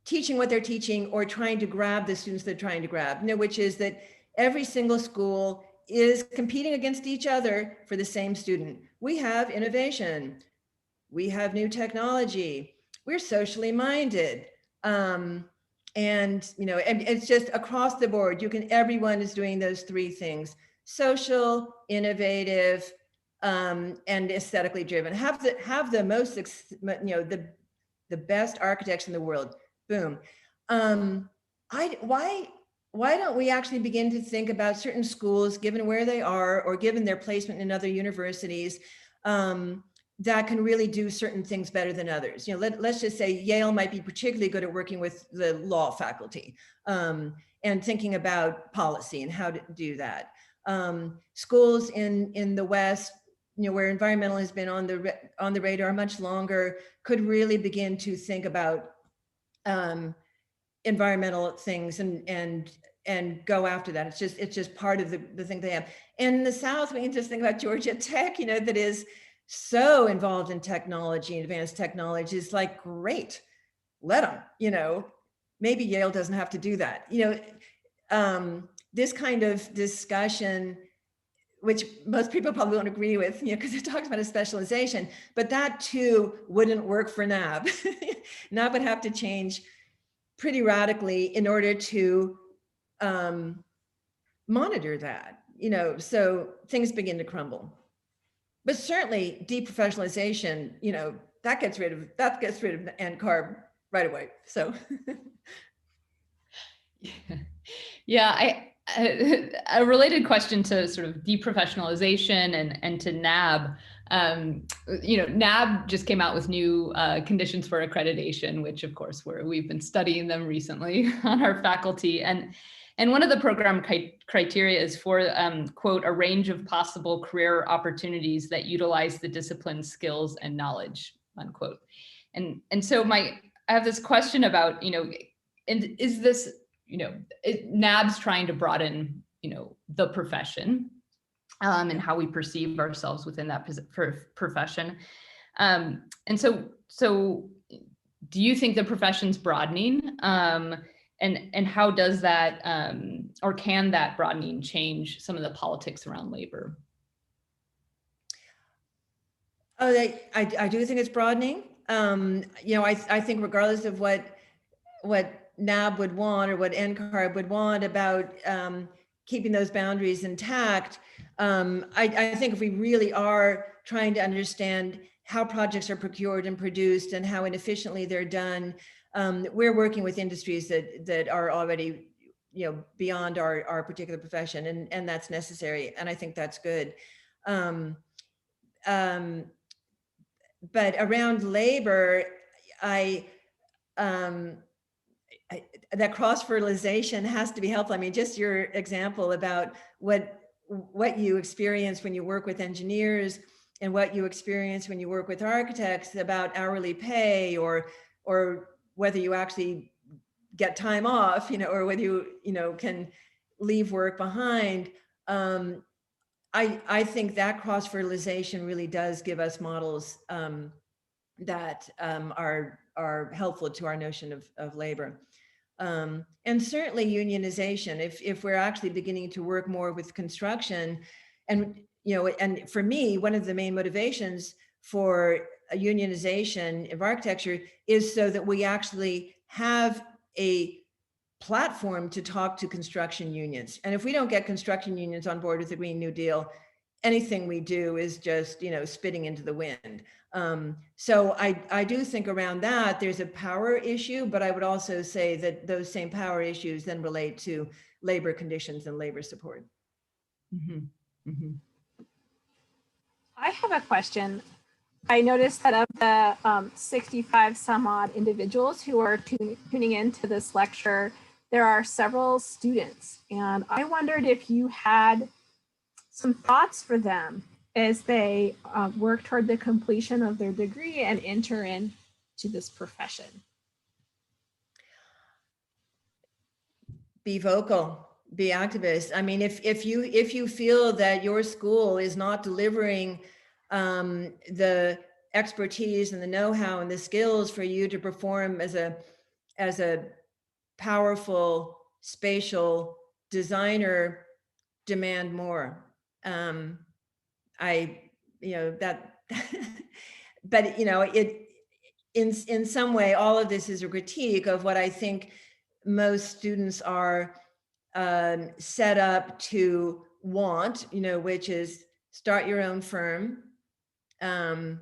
Speaker 3: teaching what they're teaching or trying to grab the students they're trying to grab, which is that every single school is competing against each other for the same student. We have innovation. we have new technology, we're socially minded. And it's just across the board. Everyone is doing those three things: social, innovative, and aesthetically driven. Have the most, the best architects in the world. Boom. Why don't we actually begin to think about certain schools, given where they are or given their placement in other universities, that can really do certain things better than others? Let's just say Yale might be particularly good at working with the law faculty and thinking about policy and how to do that. Schools in the West, where environmental has been on the radar much longer, could really begin to think about environmental things and go after that. It's just part of the thing they have. And in the South, we can just think about Georgia Tech, that is so involved in technology and advanced technology. Is like, great, let them, maybe Yale doesn't have to do that. This kind of discussion, which most people probably won't agree with, because it talks about a specialization, but that too wouldn't work for NAB. NAB would have to change pretty radically in order to monitor that, so things begin to crumble. But certainly deprofessionalization, that gets rid of NCARB right away. So
Speaker 2: yeah, a related question to sort of deprofessionalization and to NAB. NAB just came out with new conditions for accreditation, which of course we've been studying them recently on our faculty. And one of the program criteria is for, quote, a range of possible career opportunities that utilize the discipline, skills, and knowledge, unquote. And so I have this question about, and is this, NAB's trying to broaden, the profession and how we perceive ourselves within that profession. And so do you think the profession's broadening? And how does that, or can that broadening change some of the politics around labor?
Speaker 3: Oh, I do think it's broadening. I think regardless of what NAB would want or what NCARB would want about keeping those boundaries intact, I think if we really are trying to understand how projects are procured and produced and how inefficiently they're done, we're working with industries that are already, beyond our particular profession, and that's necessary, and I think that's good. But around labor, that cross-fertilization has to be helpful. I mean, just your example about what you experience when you work with engineers and what you experience when you work with architects about hourly pay or whether you actually get time off, or whether you can leave work behind. I think that cross-fertilization really does give us models that are helpful to our notion of labor. And certainly unionization, if we're actually beginning to work more with construction, and for me, one of the main motivations for a unionization of architecture is so that we actually have a platform to talk to construction unions. And if we don't get construction unions on board with the Green New Deal, anything we do is just, spitting into the wind. So I do think around that there's a power issue, but I would also say that those same power issues then relate to labor conditions and labor support.
Speaker 2: Mm-hmm. Mm-hmm.
Speaker 1: I have a question. I noticed that of the 65 some odd individuals who are tuning into this lecture, there are several students. And I wondered if you had some thoughts for them as they work toward the completion of their degree and enter into this profession.
Speaker 3: Be vocal, be activist. I mean, if you feel that your school is not delivering the expertise and the know-how and the skills for you to perform as a powerful spatial designer, demand more. but you know, in some way, all of this is a critique of what I think most students are set up to want, you know, which is start your own firm, find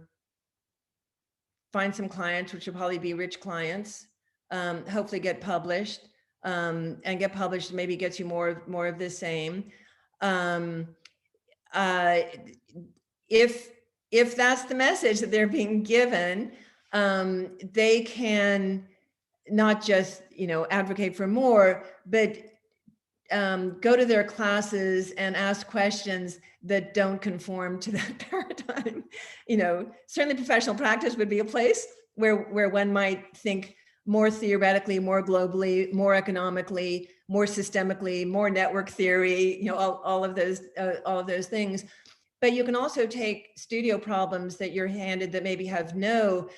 Speaker 3: some clients, which will probably be rich clients, hopefully get published, and get published maybe gets you more of the same. If that's the message that they're being given, they can not just, you know, advocate for more, but go to their classes and ask questions that don't conform to that paradigm. You know, certainly professional practice would be a place where one might think more theoretically, more globally, more economically, more systemically, more network theory, you know, all of those things. But you can also take studio problems that you're handed that maybe have no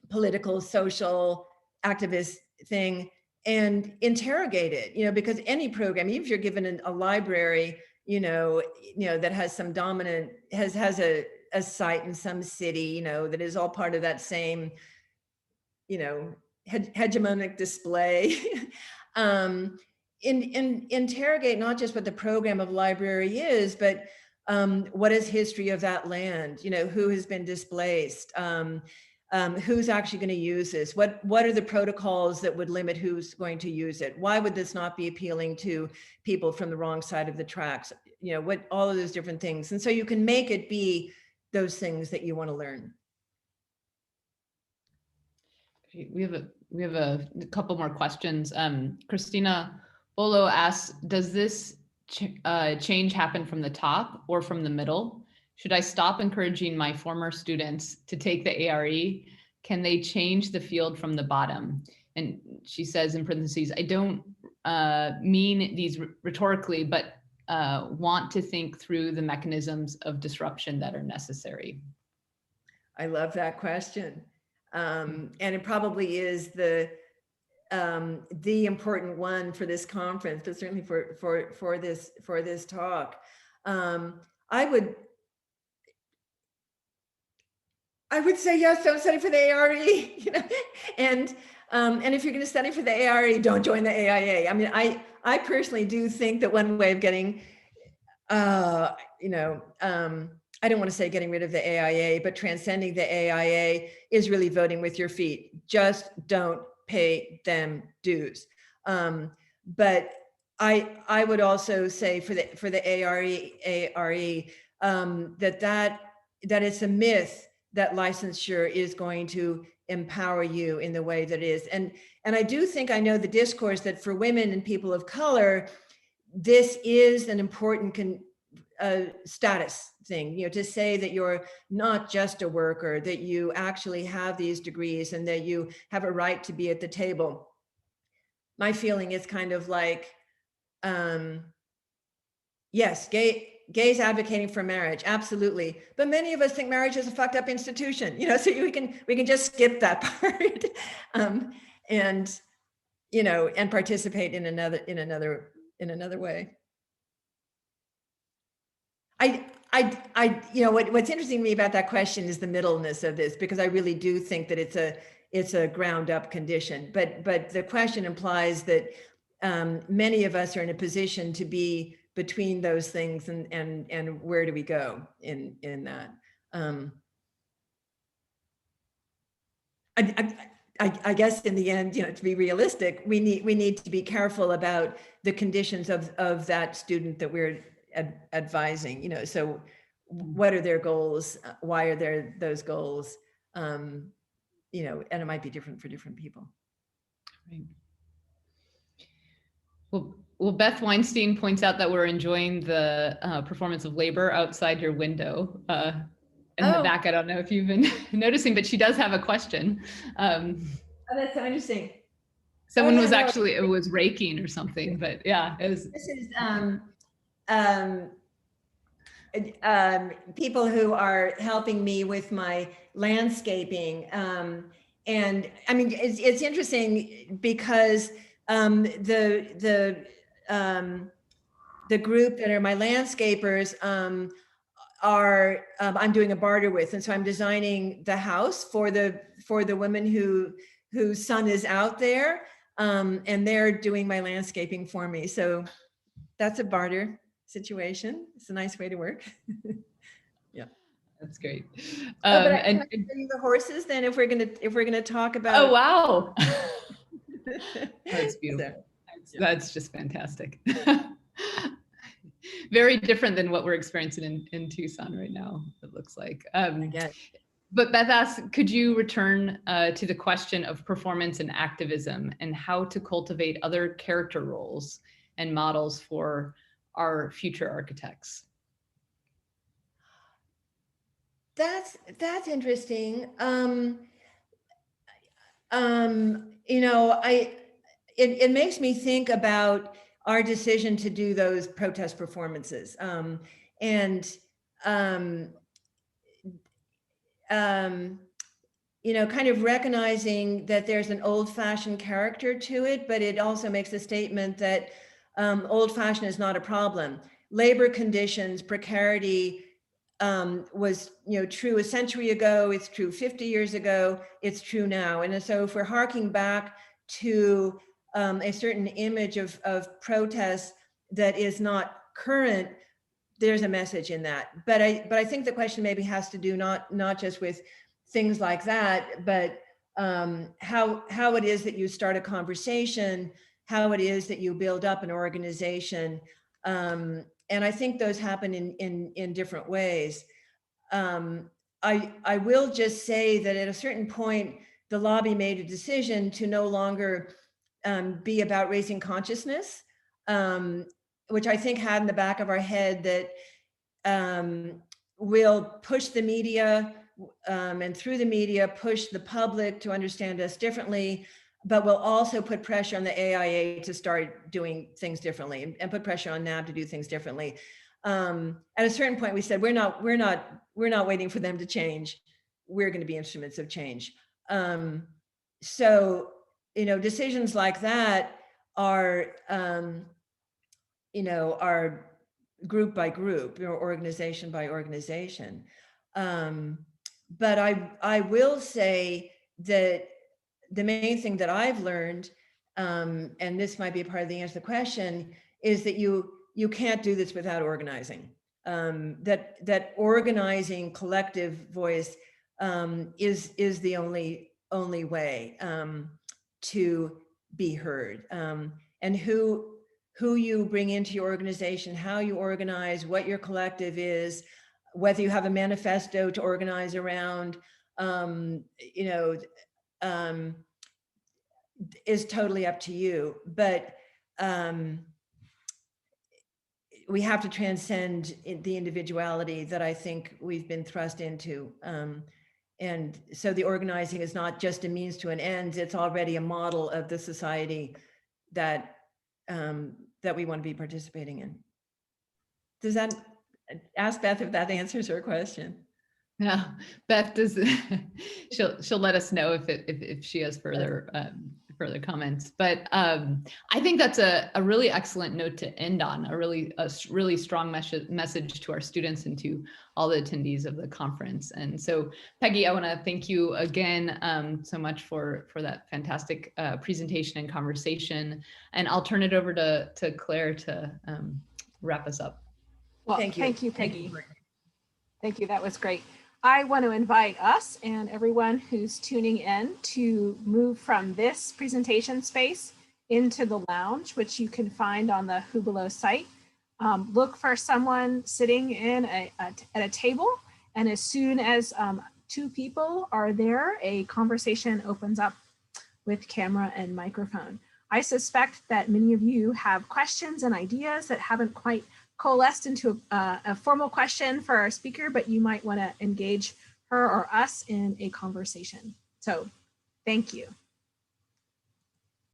Speaker 3: political, social, activist thing and interrogate it, you know, because any program, even if you're given a library, you know, that has some dominant, has a site in some city, you know, that is all part of that same, you know, hegemonic display. Interrogate not just what the program of library is, but what is history of that land, you know, who has been displaced, who's actually going to use this? What are the protocols that would limit who's going to use it? Why would this not be appealing to people from the wrong side of the tracks? You know, what, all of those different things. And so you can make it be those things that you want to learn.
Speaker 2: We have a couple more questions. Christina Bolo asks, does this change happen from the top or from the middle? Should I stop encouraging my former students to take the ARE? Can they change the field from the bottom? And she says in parentheses, I don't mean these rhetorically, but want to think through the mechanisms of disruption that are necessary.
Speaker 3: I love that question. And it probably is the important one for this conference, but certainly for this talk. I would say yes, don't study for the ARE, you know, and if you're going to study for the ARE, don't join the AIA. I mean, I personally do think that one way of getting, you know, I don't want to say getting rid of the AIA, but transcending the AIA is really voting with your feet. Just don't pay them dues. But I would also say for the ARE that it's a myth that licensure is going to empower you in the way that it is. And I do think I know the discourse that for women and people of color, this is an important status thing, you know, to say that you're not just a worker, that you actually have these degrees and that you have a right to be at the table. My feeling is kind of like, yes, gays advocating for marriage, absolutely. But many of us think marriage is a fucked up institution, you know, so we can just skip that part, and, you know, and participate in another way. You know, what's interesting to me about that question is the middleness of this, because I really do think that it's a ground up condition, but the question implies that many of us are in a position to be between those things, and where do we go in that? I guess in the end, you know, to be realistic, we need to be careful about the conditions of that student that we're advising, you know, so what are their goals? Why are there those goals? You know, and it might be different for different people.
Speaker 2: Right. Well, Beth Weinstein points out that we're enjoying the performance of labor outside your window in the back. I don't know if you've been noticing, but she does have a question.
Speaker 3: Oh, that's so interesting.
Speaker 2: Someone was actually, it was raking or something, but yeah, it was.
Speaker 3: This is people who are helping me with my landscaping. And I mean, it's interesting because the group that are my landscapers are I'm doing a barter with, and so I'm designing the house for the women whose son is out there, and they're doing my landscaping for me. So that's a barter situation. It's a nice way to work. Yeah,
Speaker 2: that's great.
Speaker 3: But I can show you the horses then if we're gonna talk about.
Speaker 2: Oh wow, that's beautiful.
Speaker 3: So,
Speaker 2: that's just fantastic. Very different than what we're experiencing in Tucson right now, it looks like. But Beth asks, could you return to the question of performance and activism and how to cultivate other character roles and models for our future architects?
Speaker 3: That's interesting. You know, it makes me think about our decision to do those protest performances, you know, kind of recognizing that there's an old-fashioned character to it, but it also makes a statement that old-fashioned is not a problem. Labor conditions, precarity was, you know, true a century ago, it's true 50 years ago, it's true now. And so if we're harking back to a certain image of protest that is not current, there's a message in that. But I think the question maybe has to do not just with things like that, but how it is that you start a conversation, how it is that you build up an organization. And I think those happen in different ways. I will just say that at a certain point, the lobby made a decision to no longer be about raising consciousness, which I think had in the back of our head that we'll push the media and through the media, push the public to understand us differently, but we'll also put pressure on the AIA to start doing things differently and put pressure on NAB to do things differently. At a certain point, we said, we're not waiting for them to change. We're going to be instruments of change. So, you know, decisions like that are, you know, are group by group or organization by organization. But I will say that the main thing that I've learned, and this might be a part of the answer to the question, is that you can't do this without organizing. That organizing collective voice is the only way to be heard. And who you bring into your organization, how you organize, what your collective is, whether you have a manifesto to organize around, you know, is totally up to you. But we have to transcend the individuality that I think we've been thrust into. And so the organizing is not just a means to an end, it's already a model of the society that we want to be participating in. Does that, ask Beth if that answers her question?
Speaker 2: Yeah, Beth does. she'll let us know if she has further comments. But I think that's a really excellent note to end on. A really strong message to our students and to all the attendees of the conference. And so, Peggy, I want to thank you again so much for that fantastic presentation and conversation. And I'll turn it over to Claire to wrap us up.
Speaker 1: Well, thank you, Peggy. Thank you. That was great. I want to invite us and everyone who's tuning in to move from this presentation space into the lounge, which you can find on the Hublot site. Look for someone sitting in at a table, and as soon as 2 people are there, a conversation opens up with camera and microphone. I suspect that many of you have questions and ideas that haven't quite coalesced into a formal question for our speaker, but you might want to engage her or us in a conversation. So thank you.